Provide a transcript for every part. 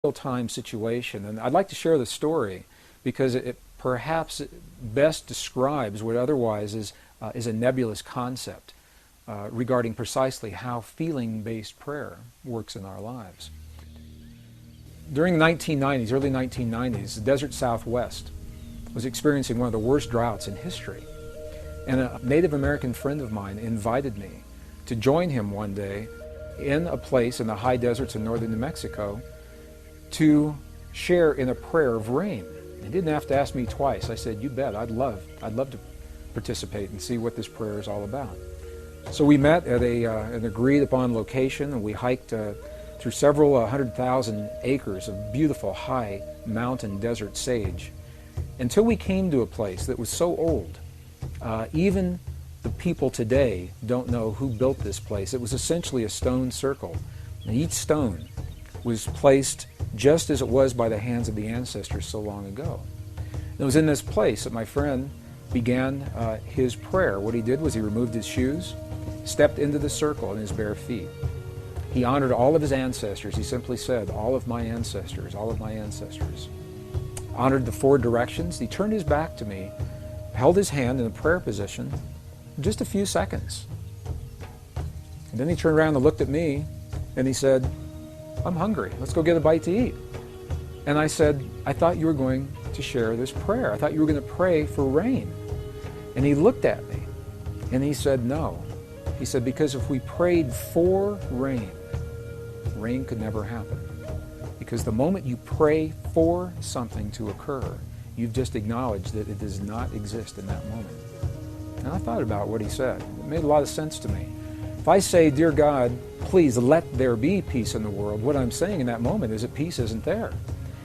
real-time situation. And I'd like to share the story because it perhaps best describes what otherwise is a nebulous concept regarding precisely how feeling-based prayer works in our lives. During the 1990s, early 1990s, the desert Southwest was experiencing one of the worst droughts in history. And a Native American friend of mine invited me to join him one day in a place in the high deserts of northern New Mexico to share in a prayer of rain. He didn't have to ask me twice. I said, "You bet, I'd love to participate and see what this prayer is all about." So we met at an agreed upon location, and we hiked through several 100,000 acres of beautiful high mountain desert sage until we came to a place that was so old. Even the people today don't know who built this place. It was essentially a stone circle, and each stone was placed just as it was by the hands of the ancestors so long ago. And it was in this place that my friend began his prayer. What he did was he removed his shoes, stepped into the circle in his bare feet. He honored all of his ancestors. He simply said, "All of my ancestors, all of my ancestors." Honored the four directions. He turned his back to me, held his hand in a prayer position just a few seconds. And then he turned around and looked at me and he said, "I'm hungry. Let's go get a bite to eat." And I said, "I thought you were going to share this prayer. I thought you were going to pray for rain." And he looked at me and he said, "No." He said, "Because if we prayed for rain, rain could never happen. Because the moment you pray for something to occur, you've just acknowledged that it does not exist in that moment." And I thought about what he said. It made a lot of sense to me. If I say, "Dear God, please let there be peace in the world," what I'm saying in that moment is that peace isn't there.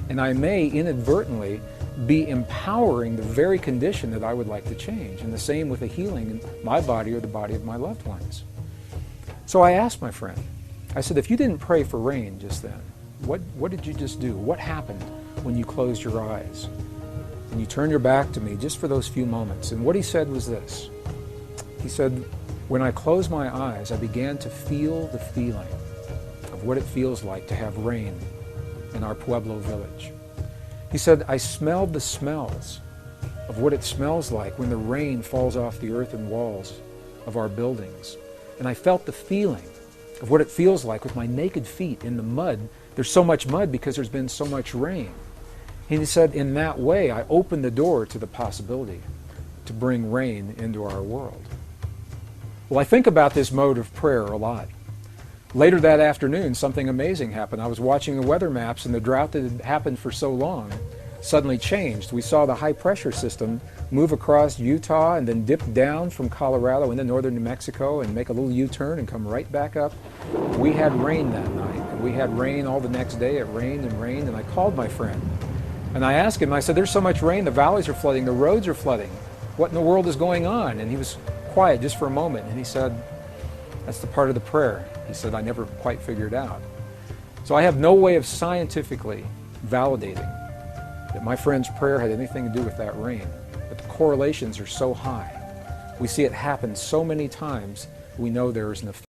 And I may inadvertently be empowering the very condition that I would like to change. And the same with a healing in my body or the body of my loved ones. So I asked my friend, I said, "If you didn't pray for rain just then, what did you just do? What happened when you closed your eyes and you turned your back to me just for those few moments?" And what he said was this. He said, "When I closed my eyes, I began to feel the feeling of what it feels like to have rain in our Pueblo village." He said, "I smelled the smells of what it smells like when the rain falls off the earthen walls of our buildings. And I felt the feeling of what it feels like with my naked feet in the mud. There's so much mud because there's been so much rain." And he said, "In that way, I opened the door to the possibility to bring rain into our world." Well, I think about this mode of prayer a lot. Later that afternoon, something amazing happened. I was watching the weather maps, and the drought that had happened for so long suddenly changed. We saw the high-pressure system move across Utah and then dip down from Colorado into northern New Mexico and make a little U-turn and come right back up. We had rain that night, and we had rain all the next day. It rained, and I called my friend. And I asked him, I said, "There's so much rain, the valleys are flooding, the roads are flooding. What in the world is going on?" And he was quiet just for a moment, and he said, "That's the part of the prayer." He said, "I never quite figured out." So I have no way of scientifically validating that my friend's prayer had anything to do with that rain. But the correlations are so high. We see it happen so many times, we know there is an effect.